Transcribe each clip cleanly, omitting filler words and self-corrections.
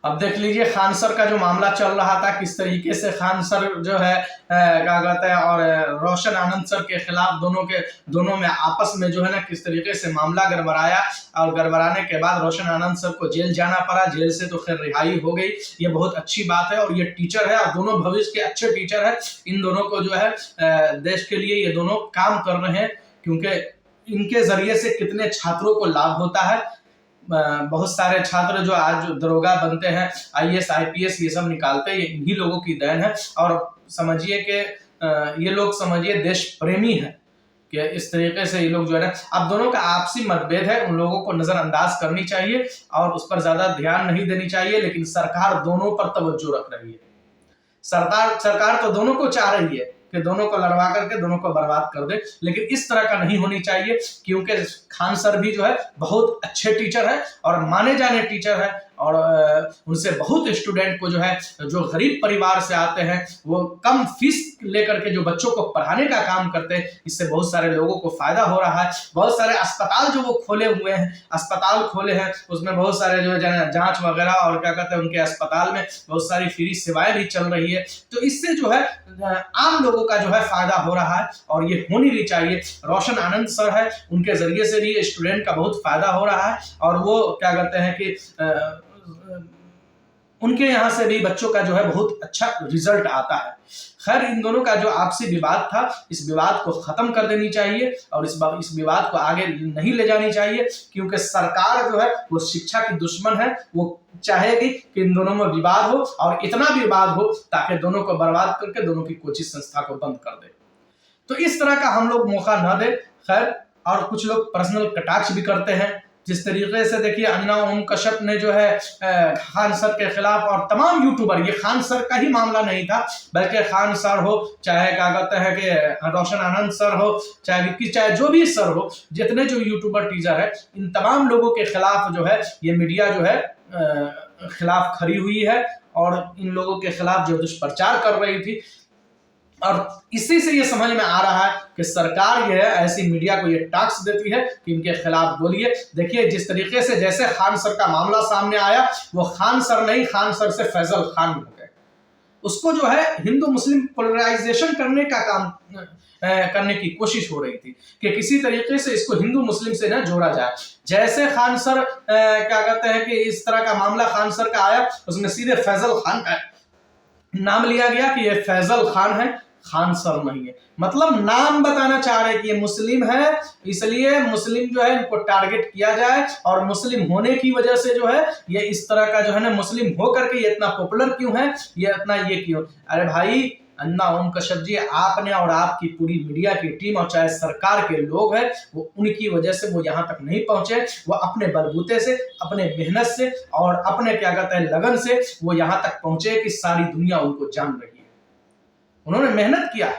अब देख लीजिए खान सर का जो मामला चल रहा था, किस तरीके से खान सर जो है क्या कहते हैं और रोशन आनंद सर के खिलाफ दोनों में आपस में जो है ना किस तरीके से मामला गड़बड़ाया, और गड़बड़ाने के बाद रोशन आनंद सर को जेल जाना पड़ा। जेल से तो खैर रिहाई हो गई, ये बहुत अच्छी बात है। और ये टीचर है और दोनों भविष्य के अच्छे टीचर है। इन दोनों को जो है देश के लिए ये दोनों काम कर रहे हैं, क्योंकि इनके जरिए से कितने छात्रों को लाभ होता है। बहुत सारे छात्र जो आज दरोगा बनते हैं, आईएएस आईपीएस ये सब निकालते हैं, इन्हीं लोगों की देन है। और समझिए कि ये लोग समझिए देश प्रेमी है कि इस तरीके से ये लोग जो है ना, अब दोनों का आपसी मतभेद है, उन लोगों को नजरअंदाज करनी चाहिए और उस पर ज्यादा ध्यान नहीं देनी चाहिए। लेकिन सरकार दोनों पर तवज्जो रख रही है। सरकार तो दोनों को चाह रही है कि दोनों को लड़वा करके दोनों को बर्बाद कर दे, लेकिन इस तरह का नहीं होनी चाहिए। क्योंकि खान सर भी जो है बहुत अच्छे टीचर है और माने जाने टीचर है, और उनसे बहुत स्टूडेंट को जो है, जो गरीब परिवार से आते हैं, वो कम फीस लेकर के जो बच्चों को पढ़ाने का काम करते हैं, इससे बहुत सारे लोगों को फायदा हो रहा है। बहुत सारे अस्पताल जो वो खोले हुए हैं, अस्पताल खोले हैं, उसमें बहुत सारे जो है जांच वगैरह और क्या कहते हैं, उनके अस्पताल में बहुत सारी फ्री सेवाएं भी चल रही है। तो इससे जो है आम लोगों का जो है फायदा हो रहा है, और ये होनी भी चाहिए। रोशन आनंद सर है, उनके जरिए से भी स्टूडेंट का बहुत फायदा हो रहा है, और वो क्या कहते हैं कि उनके यहाँ से भी बच्चों का जो है बहुत अच्छा रिजल्ट आता है। खैर, इन दोनों का जो आपसी विवाद था, इस विवाद को खत्म कर देनी चाहिए और इस विवाद को आगे नहीं ले जानी चाहिए, क्योंकि सरकार जो है वो शिक्षा की दुश्मन है। वो चाहेगी कि इन दोनों में विवाद हो, और इतना विवाद हो ताकि दोनों को बर्बाद करके दोनों की कोचिंग संस्था को बंद कर दे। तो इस तरह का हम लोग मौका न दे। खैर, और कुछ लोग पर्सनल कटाक्ष भी करते हैं, जिस तरीके से देखिए अन्ना ओम कश्यप ने जो है खान सर के खिलाफ, और तमाम यूट्यूबर, ये खान सर का ही मामला नहीं था, बल्कि खान सर हो, चाहे क्या कहते हैं कि रोशन आनंद सर हो, चाहे जो भी सर हो, जितने जो यूट्यूबर टीचर है, इन तमाम लोगों के खिलाफ जो है ये मीडिया जो है खिलाफ खड़ी हुई है, और इन लोगों के खिलाफ जो दुष्प्रचार कर रही थी। और इसी से ये समझ में आ रहा है कि सरकार ये ऐसी मीडिया को ये टास्क देती है कि इनके खिलाफ बोलिए। देखिए, जिस तरीके से जैसे खान सर का मामला सामने आया, वो खान सर नहीं, खान सर से फैजल खान हो गए। उसको जो है हिंदू मुस्लिम पोलराइजेशन करने का काम करने की कोशिश हो रही थी कि किसी तरीके से इसको हिंदू मुस्लिम से ना जोड़ा जाए। जैसे खान सर क्या कहते हैं कि इस तरह का मामला खान सर का आया, उसमें सीधे फैजल खान का नाम लिया गया कि ये फैजल खान है, खान सर नहीं है। मतलब नाम बताना चाह रहे कि ये मुस्लिम है, इसलिए मुस्लिम जो है इनको टारगेट किया जाए, और मुस्लिम होने की वजह से जो है ये इस तरह का जो है ना, मुस्लिम होकर के ये इतना पॉपुलर क्यों है, ये इतना ये क्यों। अरे भाई, अन्ना ओम कश्यप जी, आपने और आपकी पूरी मीडिया की टीम और चाहे सरकार के लोग हैं, वो उनकी वजह से वो यहाँ तक नहीं पहुंचे। वो अपने बलबूते से, अपने मेहनत से और अपने क्या कहते हैं लगन से वो यहाँ तक पहुंचे कि सारी दुनिया उनको जान रही है। उन्होंने मेहनत किया,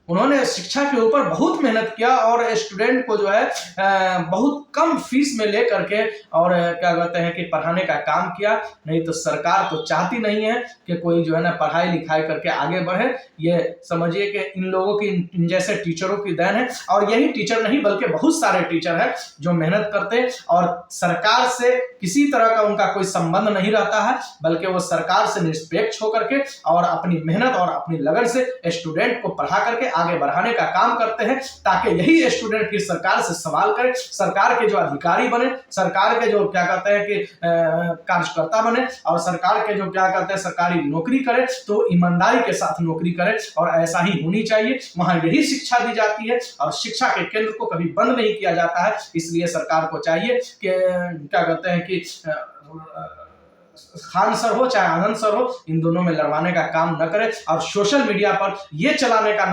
उन्होंने शिक्षा के ऊपर बहुत मेहनत किया, और स्टूडेंट को जो है बहुत कम फीस में ले करके और क्या कहते हैं कि पढ़ाने का काम किया। नहीं तो सरकार तो चाहती नहीं है कि कोई जो है ना पढ़ाई लिखाई करके आगे बढ़े। ये समझिए कि इन लोगों की, इन जैसे टीचरों की देन है। और यही टीचर नहीं बल्कि बहुत सारे टीचर हैं जो मेहनत करते हैं, और सरकार से किसी तरह का उनका कोई संबंध नहीं रहता है, बल्कि वो सरकार से निष्पेक्ष होकर के और अपनी मेहनत और अपनी लगन से स्टूडेंट को पढ़ा करके आगे बढ़ाने का काम करते हैं, ताकि यही स्टूडेंट की सरकार से सवाल करे, सरकार के जो अधिकारी बने, सरकार के जो क्या कहते हैं कि कार्यकर्ता बने, और सरकार के जो क्या कहते हैं सरकारी नौकरी करे तो ईमानदारी के साथ नौकरी करे। और ऐसा ही होनी चाहिए, वहां यही शिक्षा दी जाती है, और शिक्षा के केंद्र को कभी बंद नहीं किया जाता है। इसलिए सरकार को चाहिए कि क्या कहते हैं कि खान सर हो चाहे आनंद सर हो, इन दोनों में लड़वाने का काम न करे, और सोशल मीडिया पर ये चलाने का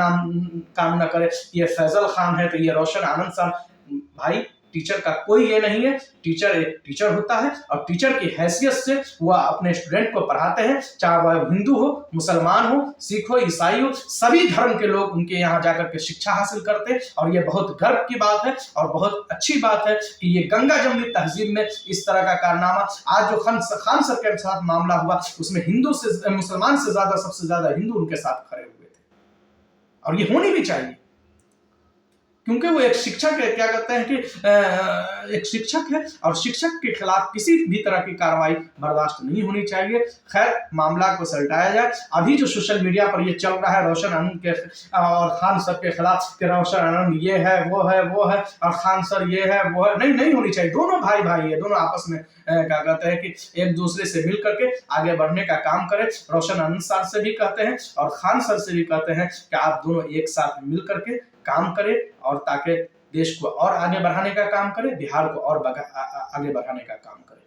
काम न करे, ये फैजल खान है तो ये रोशन आनंद सर। भाई, टीचर का कोई ये नहीं है। टीचर एक टीचर होता है, और टीचर की हैसियत से वह अपने स्टूडेंट को पढ़ाते हैं, चाहे वह हिंदू हो, मुसलमान हो, सिख हो, ईसाई हो, सभी धर्म के लोग उनके यहाँ जाकर के शिक्षा हासिल करते हैं। और ये बहुत गर्व की बात है और बहुत अच्छी बात है कि ये गंगा जमुनी तहजीब में इस तरह का कारनामा, आज जो खान सर के साथ मामला हुआ, उसमें हिंदू से मुसलमान से ज्यादा, सबसे ज्यादा हिंदू उनके साथ खड़े हुए थे, और ये होनी भी चाहिए। क्योंकि वो एक शिक्षक है, क्या कहते हैं कि एक शिक्षक है और शिक्षक के खिलाफ किसी भी तरह की कार्रवाई बर्दाश्त नहीं होनी चाहिए। खैर, मामला को सलटाया जाए। अभी जो सोशल मीडिया पर ये चल रहा है रोशन आनंद के और खान सर के खिलाफ कि रोशन आनंद ये है वो है और खान सर ये है वो है, नहीं होनी चाहिए। दोनों भाई भाई है, दोनों आपस में क्या कहते हैं कि एक दूसरे से मिल करके आगे बढ़ने का काम करें। रोशन आनंद सर से भी कहते हैं और खान सर से भी कहते हैं कि आप दोनों एक साथ मिल करके काम करें और ताकि देश को और आगे बढ़ाने का काम करें, बिहार को और आगे बढ़ाने का काम करें।